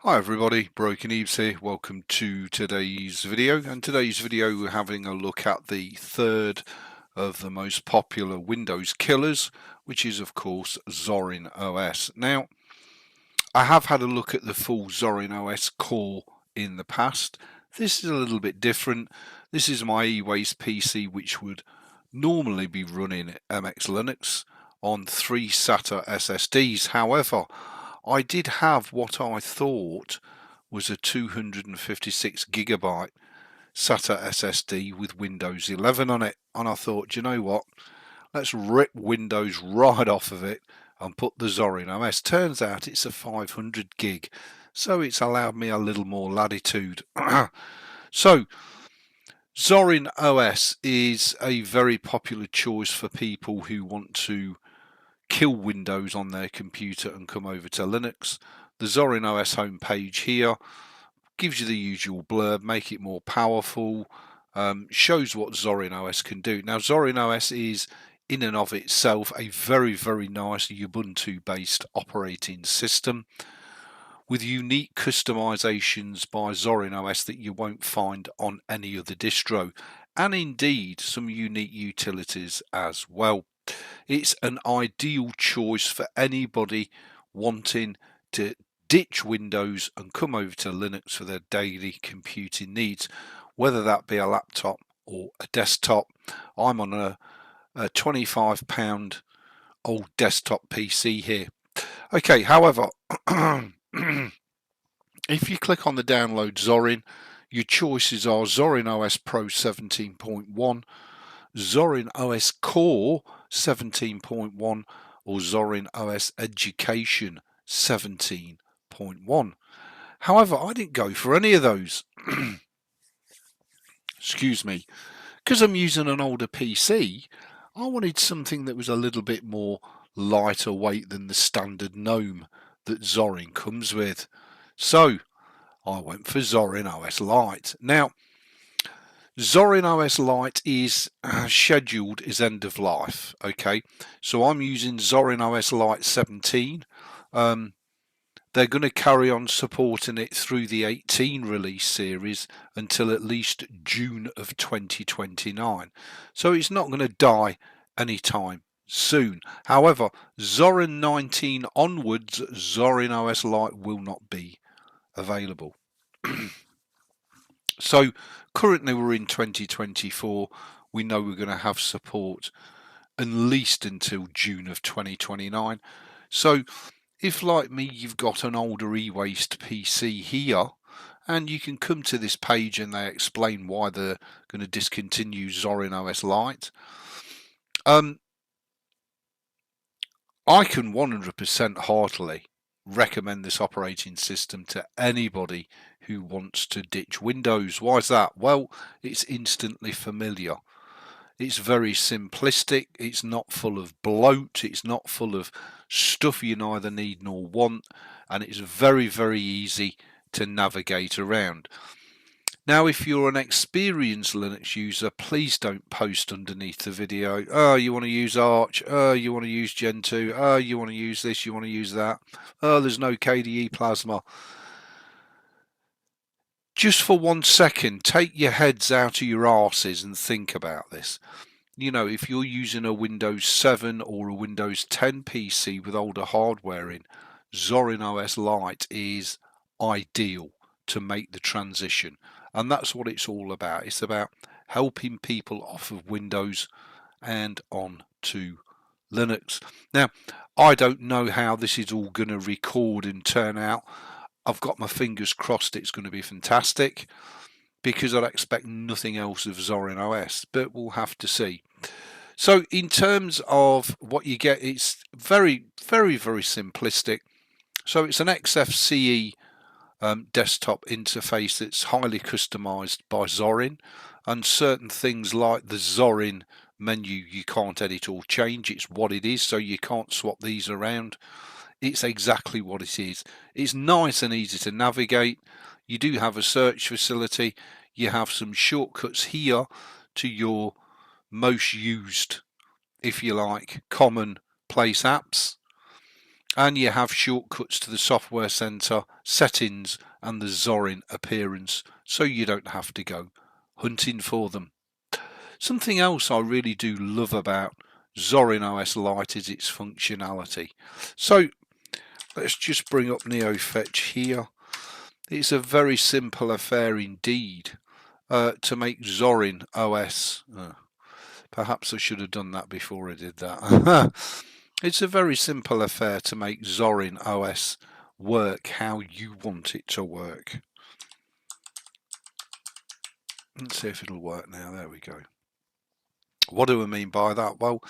Hi everybody, Broken Ebeez here. Welcome to today's video. And today's video we're having a look at the third of the most popular Windows killers, which is of course Zorin OS. Now, I have had a look at the full Zorin OS core in the past. This is a little bit different. This is my eWaste PC, which would normally be running MX Linux on 3 Sata SSDs. However, I did have what I thought was a 256 gigabyte SATA SSD with Windows 11 on it, and I thought, you know what, let's rip Windows right off of it and put the Zorin OS. Turns out it's a 500 gig, so it's allowed me a little more latitude. So Zorin OS is a very popular choice for people who want to kill Windows on their computer and come over to Linux. The Zorin OS homepage here gives you the usual blurb, make it more powerful, shows what Zorin OS can do. Now, Zorin OS is in and of itself a very, very nice Ubuntu based operating system with unique customizations by Zorin OS that you won't find on any other distro, and indeed some unique utilities as well. It's an ideal choice for anybody wanting to ditch Windows and come over to Linux for their daily computing needs, whether that be a laptop or a desktop. I'm on a £25 old desktop PC here. Okay, however, if you click on the download Zorin, your choices are Zorin OS Pro 17.1, Zorin OS Core 17.1 or Zorin OS Education 17.1. However, I didn't go for any of those. Excuse me. Because I'm using an older PC, I wanted something that was a little bit more lighter weight than the standard GNOME that Zorin comes with. So I went for Zorin OS Lite. Now, Zorin OS Lite is scheduled as end of life. Okay, so I'm using Zorin OS Lite 17. They're going to carry on supporting it through the 18 release series until at least June of 2029. So it's not going to die anytime soon. However, Zorin 19 onwards, Zorin OS Lite will not be available. So currently we're in 2024. We know we're going to have support at least until June of 2029. So if, like me, you've got an older eWaste PC here, and you can come to this page and they explain why they're going to discontinue Zorin OS Lite. I can 100% heartily recommend this operating system to anybody who wants to ditch Windows. Why is that? Well, it's instantly familiar. It's very simplistic. It's not full of bloat. It's not full of stuff you neither need nor want, and it's very, very easy to navigate around. Now, if you're an experienced Linux user, please don't post underneath the video, oh, you want to use Arch, oh, you want to use Gentoo, oh, you want to use this, you want to use that, oh, there's no KDE Plasma. Just for 1 second, take your heads out of your arses and think about this. You know, if you're using a Windows 7 or a Windows 10 PC with older hardware in, Zorin OS Lite is ideal to make the transition. And that's what it's all about. It's about helping people off of Windows and on to Linux. Now, I don't know how this is all going to record and turn out. I've got my fingers crossed it's going to be fantastic, because I'd expect nothing else of Zorin OS, but we'll have to see. So in terms of what you get, it's very, very, very simplistic. So it's an XFCE desktop interface that's highly customized by Zorin, and certain things like the Zorin menu you can't edit or change. It's what it is, so you can't swap these around. It's exactly what it is. It's nice and easy to navigate. You do have a search facility. You have some shortcuts here to your most used, if you like, common place apps. and you have shortcuts to the software center, settings, and the Zorin appearance, so you don't have to go hunting for them. Something else I really do love about Zorin OS Lite is its functionality. So let's just bring up NeoFetch here. It's a very simple affair indeed to make Zorin OS. Perhaps I should have done that before I did that. It's a very simple affair to make Zorin OS work how you want it to work. Let's see if it'll work now. There we go. What do I mean by that? Well,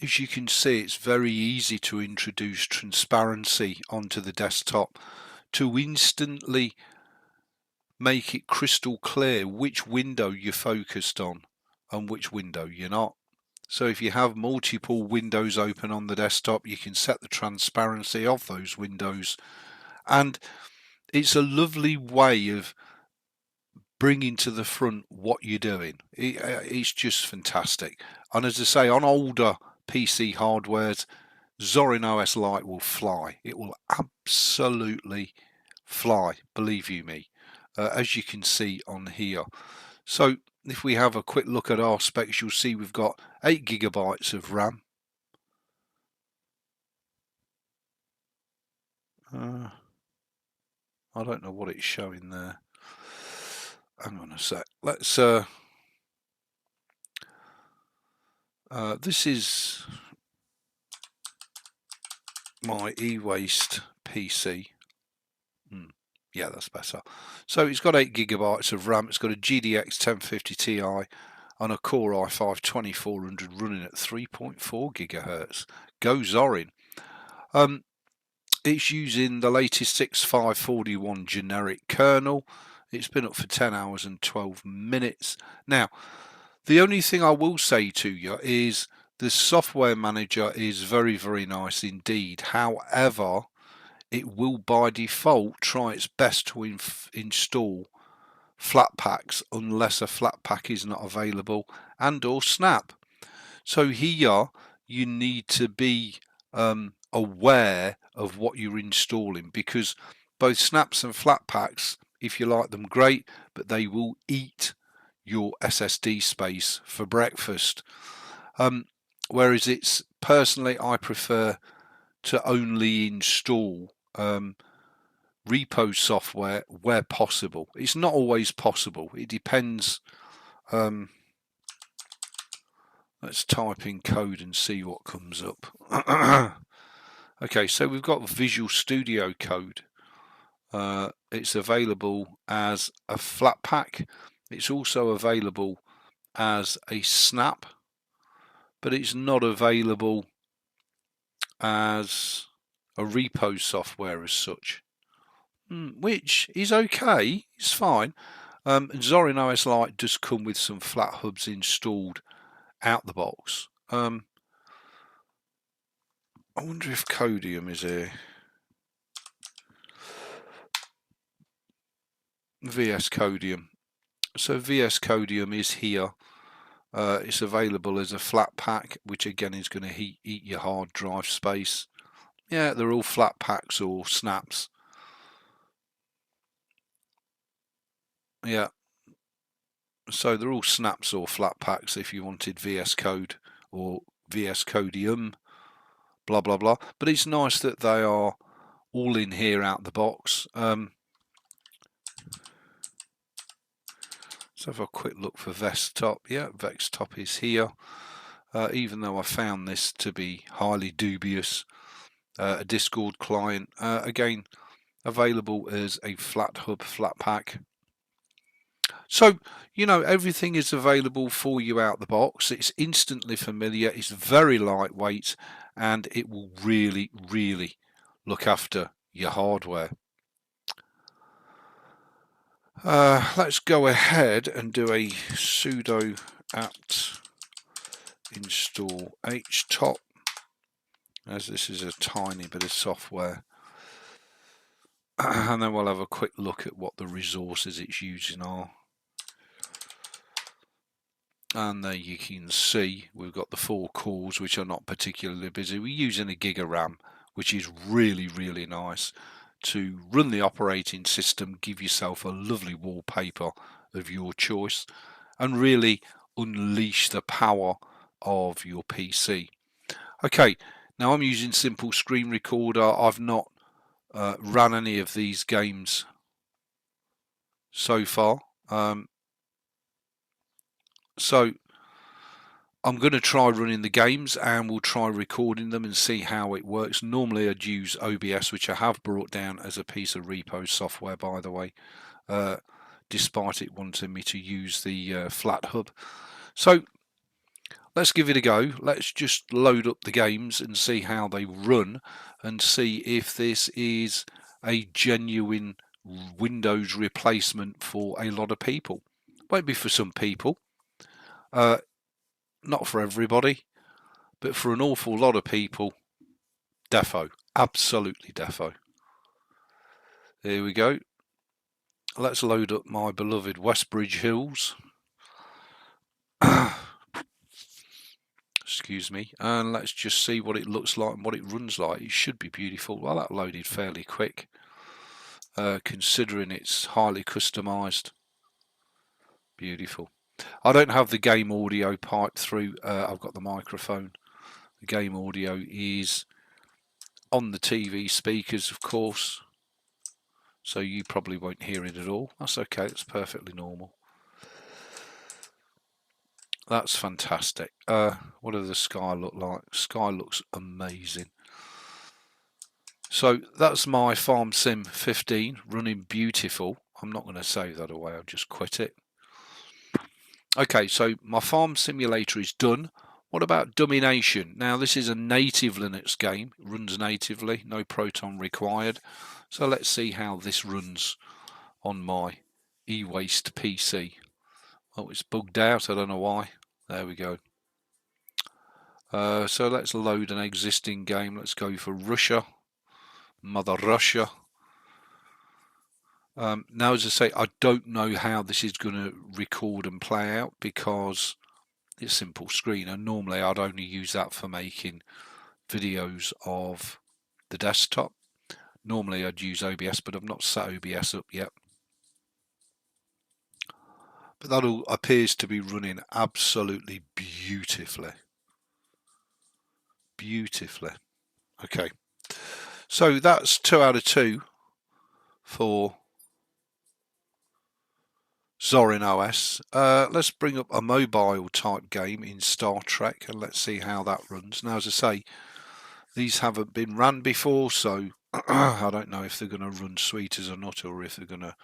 as you can see, it's very easy to introduce transparency onto the desktop to instantly make it crystal clear which window you're focused on and which window you're not. So if you have multiple windows open on the desktop, you can set the transparency of those windows, and it's a lovely way of bringing to the front what you're doing. It's just fantastic. And as I say, on older PC hardwares, Zorin OS Lite will fly. It will absolutely fly, believe you me, as you can see on here. So if we have a quick look at our specs, you'll see we've got 8 GB of RAM. I don't know what it's showing there. Hang on a sec. Let's this is my eWaste PC. Yeah, that's better. So it's got 8 GB of RAM. It's got a GDX 1050 Ti on a Core i5 2400 running at 3.4 GHz. Go Zorin. It's using the latest 6541 generic kernel. It's been up for 10 hours and 12 minutes. Now, the only thing I will say to you is the software manager is very, very nice indeed. However, it will by default try its best to install flat packs unless a flat pack is not available and or snap. So here you need to be aware of what you're installing, because both snaps and flat packs, if you like them, great, but they will eat your SSD space for breakfast. Whereas it's personally, I prefer to only install repo software where possible. It's not always possible. It depends. Let's type in code and see what comes up. Okay, so we've got Visual Studio Code. It's available as a flat pack. It's also available as a snap, but it's not available as a repo software as such, which is okay. It's fine. Zorin OS Lite does come with some flat hubs installed out the box. I wonder if Codium is here. VS Codium. So VS Codium is here. It's available as a flat pack, which again is going to eat your hard drive space. Yeah, they're all flat packs or snaps. Yeah. So they're all snaps or flat packs if you wanted VS Code or VS Codium, blah blah blah. But it's nice that they are all in here out the box. Let's have a quick look for Vextop. Yeah, Vextop is here. Even though I found this to be highly dubious. A Discord client, again available as a flat hub flat pack. So, you know, everything is available for you out the box. It's instantly familiar, it's very lightweight, and it will really, really look after your hardware. Let's go ahead and do a sudo apt install htop, as this is a tiny bit of software. And then we'll have a quick look at what the resources it's using are. And there you can see we've got the 4 cores, which are not particularly busy. We're using a Giga RAM, which is really, really nice to run the operating system, give yourself a lovely wallpaper of your choice, and really unleash the power of your PC. Okay, now I'm using Simple Screen Recorder. I've not ran any of these games so far. So I'm going to try running the games and we'll try recording them and see how it works. Normally I'd use OBS, which I have brought down as a piece of repo software, by the way, despite it wanting me to use the flat hub. So let's give it a go. Let's just load up the games and see how they run and see if this is a genuine Windows replacement for a lot of people. Won't be for some people. Not for everybody, but for an awful lot of people, defo, absolutely defo. There we go. Let's load up my beloved Westbridge Hills. Excuse me, and let's just see what it looks like and what it runs like. It should be beautiful. Well, that loaded fairly quick, considering it's highly customized. Beautiful. I don't have the game audio piped through. I've got the microphone. The game audio is on the TV speakers, of course, so you probably won't hear it at all. That's okay, it's perfectly normal. That's fantastic. What does the sky look like? Sky looks amazing. So that's my Farm Sim 15 running beautiful. I'm not going to save that away, I'll just quit it. Okay, so my farm simulator is done. What about Domination? Now this is a native Linux game, it runs natively, no Proton required. So let's see how this runs on my eWaste PC. Oh, it's bugged out, I don't know why. There we go. So let's load an existing game. Let's go for Russia, Mother Russia. Now, as I say, I don't know how this is going to record and play out because it's simple screen, and normally I'd only use that for making videos of the desktop. Normally I'd use OBS, but I've not set OBS up yet. But that all appears to be running absolutely beautifully. Beautifully. Okay, so that's 2 out of 2 for Zorin OS. Let's bring up a mobile type game in Star Trek and let's see how that runs. Now, as I say, these haven't been ran before, so I don't know if they're going to run sweet as a nut or if they're going to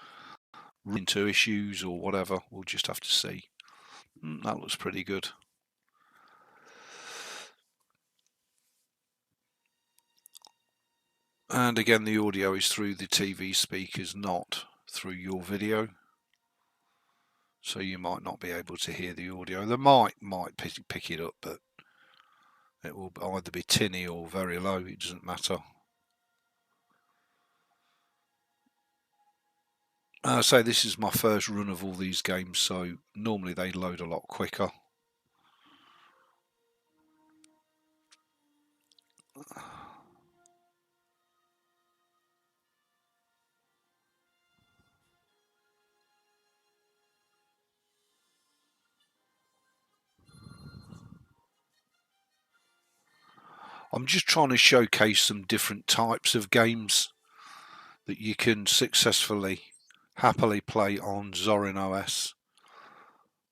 run into issues or whatever. We'll just have to see. That looks pretty good. And again, the audio is through the TV speakers, not through your video. So you might not be able to hear the audio. They might pick it up, but it will either be tinny or very low. It doesn't matter. So this is my first run of all these games, so normally they load a lot quicker. I'm just trying to showcase some different types of games that you can successfully, happily play on Zorin OS.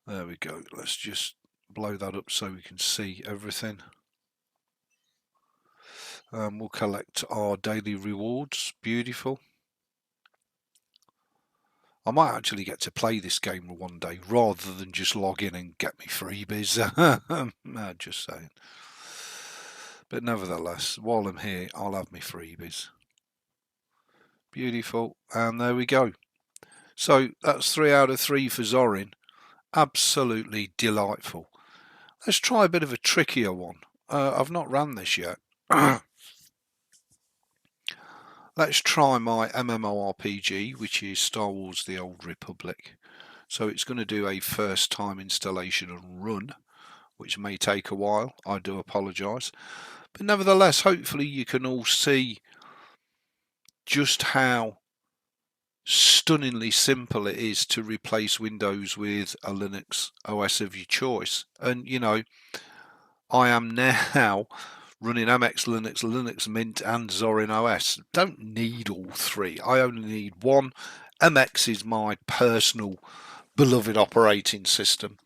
There we go. Let's just blow that up so we can see everything. We'll collect our daily rewards. Beautiful. I might actually get to play this game one day rather than just log in and get me freebies. No, just saying. But nevertheless, while I'm here, I'll have me freebies. Beautiful. And there we go. So that's 3 out of 3 for Zorin. Absolutely delightful. Let's try a bit of a trickier one. I've not ran this yet. Let's try my MMORPG, which is Star Wars The Old Republic. So it's going to do a first time installation and run, which may take a while. I do apologise. But nevertheless, hopefully you can all see just how stunningly simple it is to replace Windows with a Linux OS of your choice. And you know, I am now running MX Linux, Linux Mint and Zorin OS. Don't need all three, I only need one. MX is my personal beloved operating system,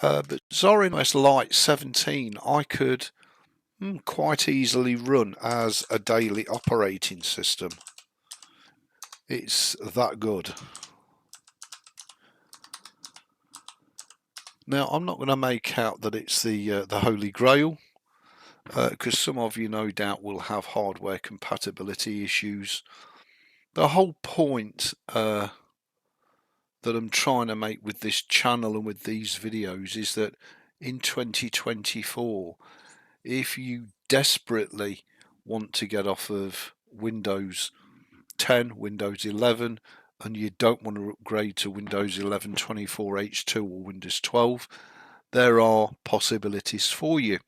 but Zorin OS Lite 17 I could quite easily run as a daily operating system. It's that good. Now, I'm not going to make out that it's the Holy Grail, because some of you no doubt will have hardware compatibility issues. The whole point that I'm trying to make with this channel and with these videos is that in 2024, if you desperately want to get off of Windows 10, Windows 11, and you don't want to upgrade to Windows 11 24H2 or Windows 12, there are possibilities for you.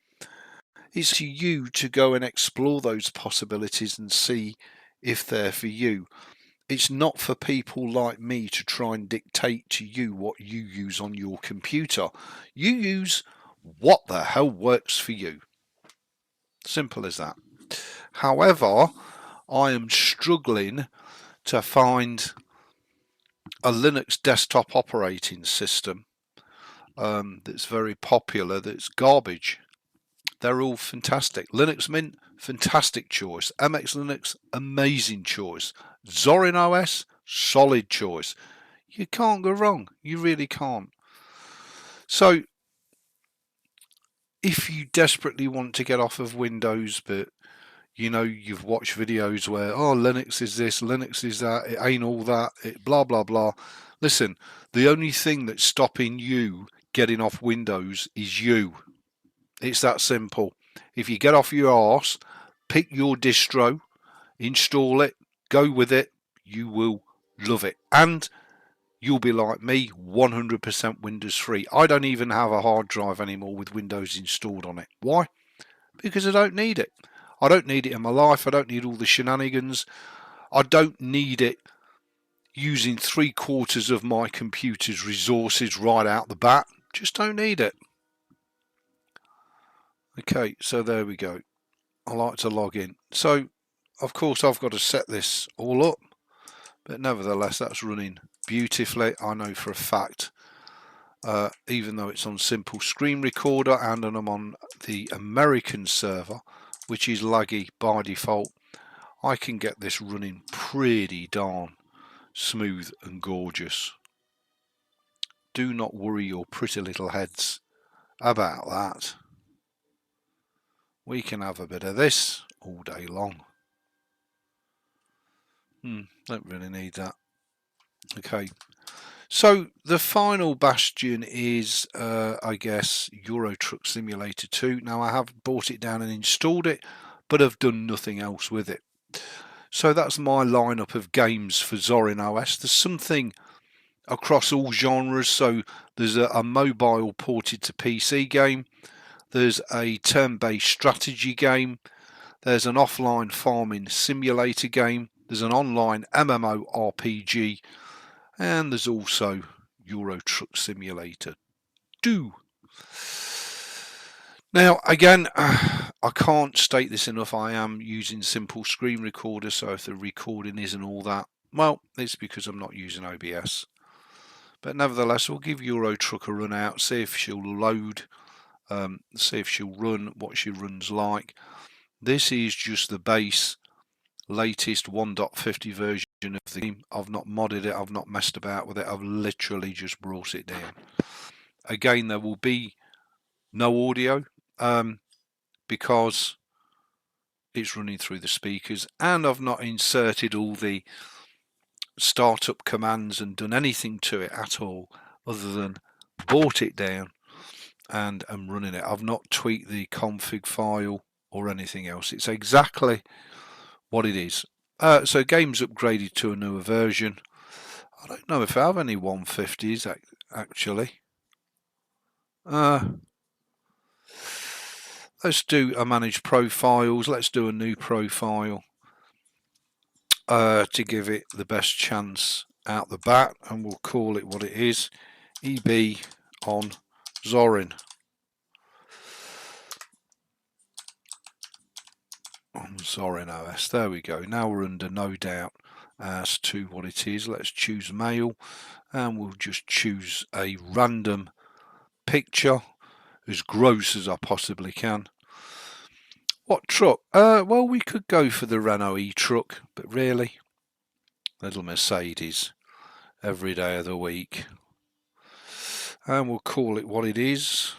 It's to you to go and explore those possibilities and see if they're for you. It's not for people like me to try and dictate to you what you use on your computer. You use what the hell works for you. Simple as that. However, I am struggling to find a Linux desktop operating system that's very popular, that's garbage. They're all fantastic. Linux Mint, fantastic choice. MX Linux, amazing choice. Zorin OS, solid choice. You can't go wrong. You really can't. So, if you desperately want to get off of Windows, but you know, you've watched videos where, oh, Linux is this, Linux is that, it ain't all that, it blah, blah, blah. Listen, the only thing that's stopping you getting off Windows is you. It's that simple. If you get off your arse, pick your distro, install it, go with it, you will love it. And you'll be like me, 100% Windows free. I don't even have a hard drive anymore with Windows installed on it. Why? Because I don't need it. I don't need it in my life. I don't need all the shenanigans. I don't need it using 3/4 of my computer's resources right out the bat. Just don't need it. Okay, so there we go. I like to log in. So, of course, I've got to set this all up. But nevertheless, that's running beautifully. I know for a fact, even though it's on simple screen recorder and I'm on the American server, which is laggy by default, I can get this running pretty darn smooth and gorgeous. Do not worry your pretty little heads about that. We can have a bit of this all day long. Don't really need that. Okay, so the final bastion is, I guess, Euro Truck Simulator 2. Now, I have bought it down and installed it, but I've done nothing else with it. So that's my lineup of games for Zorin OS. There's something across all genres. So there's a mobile ported to PC game. There's a turn-based strategy game. There's an offline farming simulator game. There's an online MMORPG. And there's also Euro Truck Simulator 2. Now, again, I can't state this enough. I am using simple screen recorder, so if the recording isn't all that, well, it's because I'm not using OBS. But nevertheless, we'll give Euro Truck a run out, see if she'll load, see if she'll run, what she runs like. This is just the base, latest 1.50 version of the game. I've not modded it, I've not messed about with it, I've literally just brought it down. Again, there will be no audio because it's running through the speakers, and I've not inserted all the startup commands and done anything to it at all other than brought it down and I'm running it. I've not tweaked the config file or anything else. It's exactly what it is. So game's upgraded to a newer version. I don't know if I have any 150s actually. let's do a manage profiles. Let's do a new profile to give it the best chance out the bat, and we'll call it what it is, EB on Zorin. On Zorin OS. There we go. Now we're under no doubt as to what it is. Let's choose mail, and we'll just choose a random picture as gross as I possibly can. What truck? Well, we could go for the Renault e-truck, but really, little Mercedes every day of the week. And we'll call it what it is.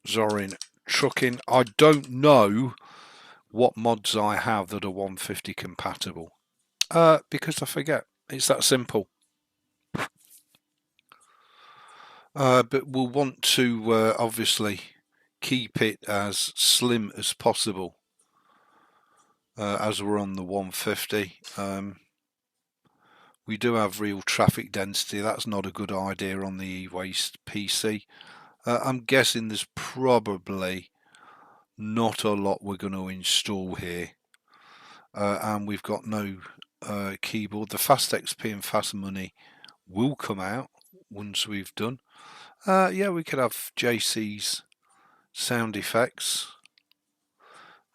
Zorin trucking. I don't know what mods I have that are 150 compatible. Because I forget. It's that simple. But we'll want to obviously keep it as slim as possible as we're on the 150. We do have real traffic density. That's not a good idea on the eWaste PC. I'm guessing there's probably not a lot we're going to install here. And we've got no keyboard. The Fast XP and Fast Money will come out once we've done. Yeah, we could have JC's sound effects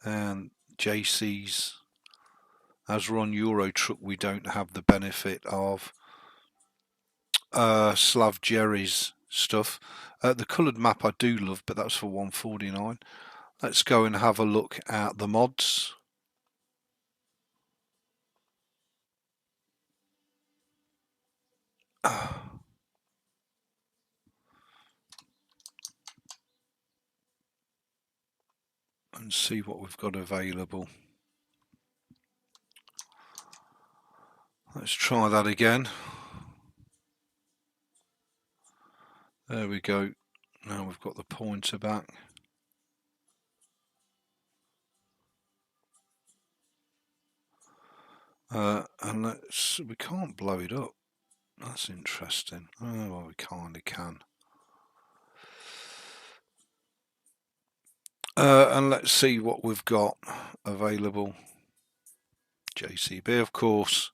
and JC's. As we're on Euro Truck, we don't have the benefit of Slav Jerry's stuff. The coloured map I do love, but that's for 149. Let's go and have a look at the mods. And see what we've got available. Let's try that again. There we go. Now we've got the pointer back. And we can't blow it up. That's interesting. Oh, well, we kind of can. And let's see what we've got available. JCB, of course.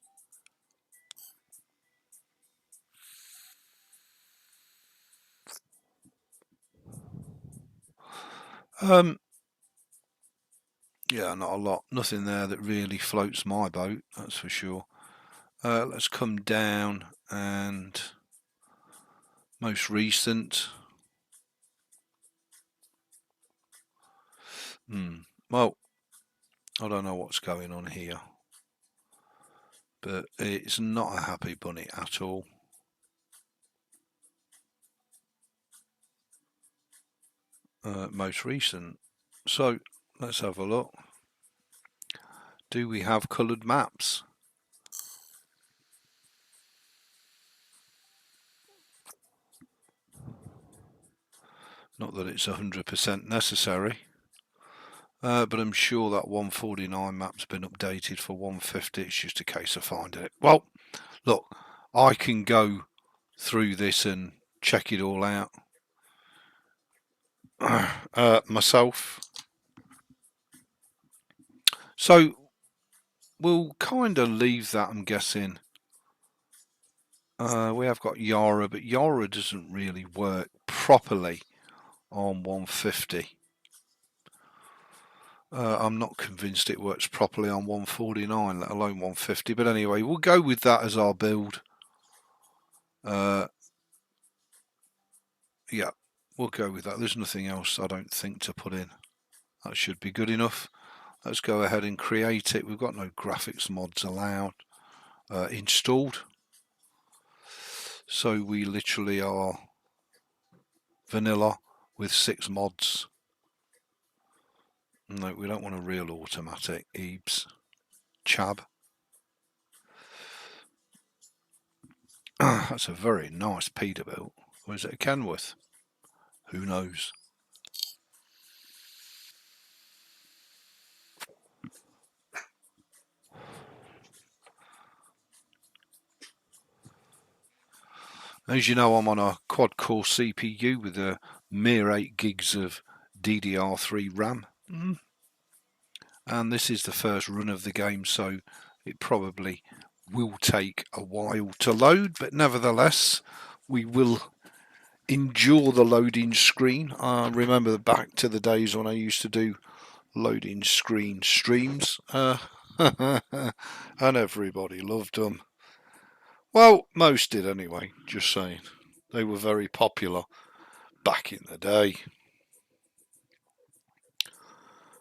Yeah, not a lot. Nothing there that really floats my boat, that's for sure. Let's come down and most recent. Well, I don't know what's going on here, but it's not a happy bunny at all. Most recent. So let's have a look. Do we have coloured maps? Not that it's 100% necessary, but I'm sure that 149 map's been updated for 150. It's just a case of finding it. Well, look, I can go through this and check it all out myself. So we'll kind of leave that, I'm guessing. We have got Yara, but Yara doesn't really work properly on 150. I'm not convinced it works properly on 149, let alone 150. But anyway, we'll go with that as our build. Yeah, we'll go with that. There's nothing else, I don't think, to put in. That should be good enough. Let's go ahead and create it. We've got no graphics mods allowed installed. So we literally are vanilla with 6 mods. No, we don't want a real automatic. Ebeez. Chab. That's a very nice Peterbilt. Or is it a Kenworth? Who knows? As you know, I'm on a quad-core CPU with a mere 8 gigs of DDR3 Ram. And this is the first run of the game, so it probably will take a while to load, but nevertheless we will endure the loading screen. I remember back to the days when I used to do loading screen streams, and everybody loved them. Well, most did anyway, just saying. They were very popular back in the day.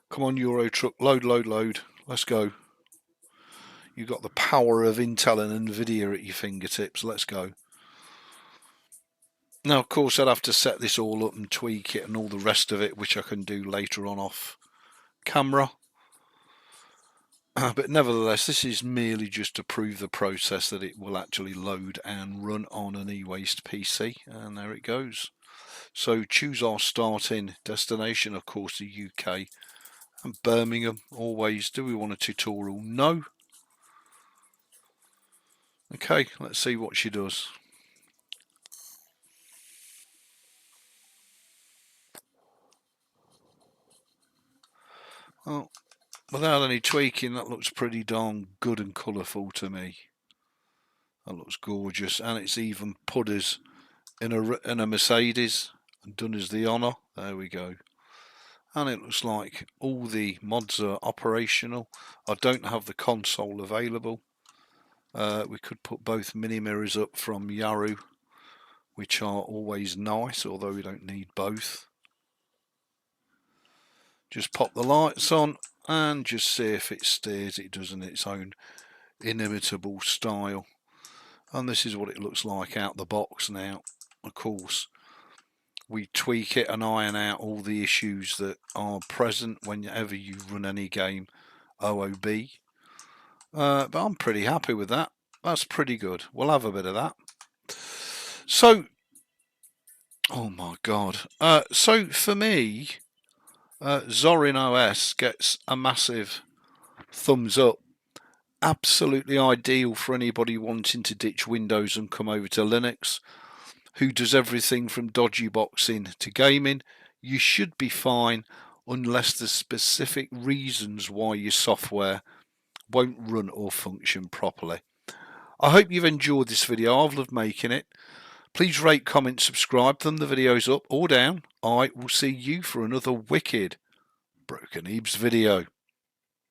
Come on, Euro truck, load, load, load. Let's go. You've got the power of Intel and nVidia at your fingertips. Let's go. Now, of course, I'd have to set this all up and tweak it and all the rest of it, which I can do later on off camera. But nevertheless, this is merely just to prove the process that it will actually load and run on an eWaste PC. And there it goes. So choose our starting destination, of course, the UK and Birmingham. Always. Do we want a tutorial? No. Okay, let's see what she does. Well, without any tweaking, that looks pretty darn good and colourful to me. That looks gorgeous, and it's even put us in a Mercedes and done us the honour. There we go. And it looks like all the mods are operational. I don't have the console available. We could put both mini mirrors up from Yaru, which are always nice, although we don't need both. Just pop the lights on and just see if it steers. It does in its own inimitable style. And this is what it looks like out the box now. Of course, we tweak it and iron out all the issues that are present whenever you run any game OOB. But I'm pretty happy with that. That's pretty good. We'll have a bit of that. So, oh my god. So for me, Zorin OS gets a massive thumbs up. Absolutely ideal for anybody wanting to ditch Windows and come over to Linux, who does everything from dodgy boxing to gaming. You should be fine unless there's specific reasons why your software won't run or function properly. I hope you've enjoyed this video. I've loved making it. Please rate, comment, subscribe, thumb the videos up or down. I will see you for another wicked Broken Ebeez video.